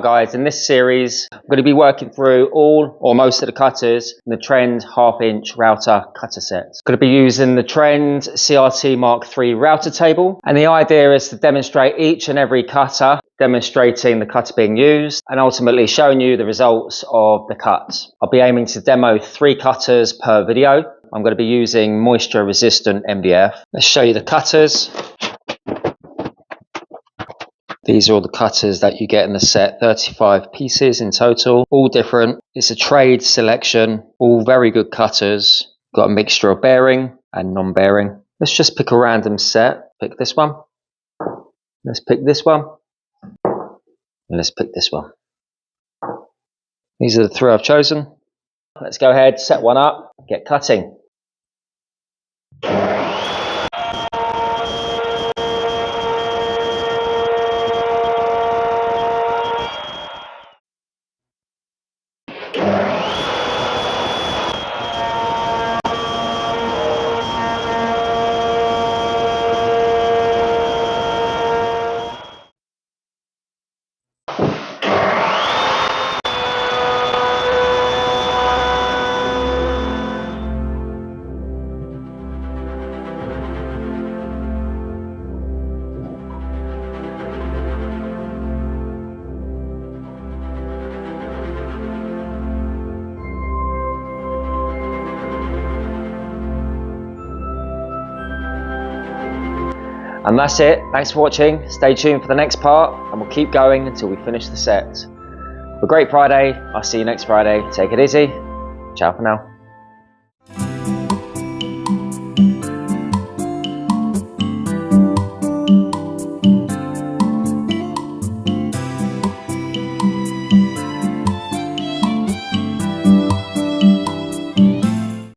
guys, in this series I'm going to be working through all or most of the cutters in the Trend 1/2" router cutter set. I'm going to be using the Trend CRT Mark III router table, and the idea is to demonstrate each and every cutter, demonstrating the cutter being used and ultimately showing you the results of the cut. I'll be aiming to demo 3 cutters per video. I'm going to be using moisture resistant MDF. Let's show you the cutters. These are all the cutters that you get in the set, 35 pieces in total, all different. It's a trade selection, all very good cutters. Got a mixture of bearing and non-bearing. Let's just pick a random set. Pick this one. Let's pick this one. And let's pick this one. These are the 3 I've chosen. Let's go ahead, set one up, get cutting. And that's it. Thanks for watching. Stay tuned for the next part and we'll keep going until we finish the set. Have a great Friday. I'll see you next Friday. Take it easy. Ciao for now.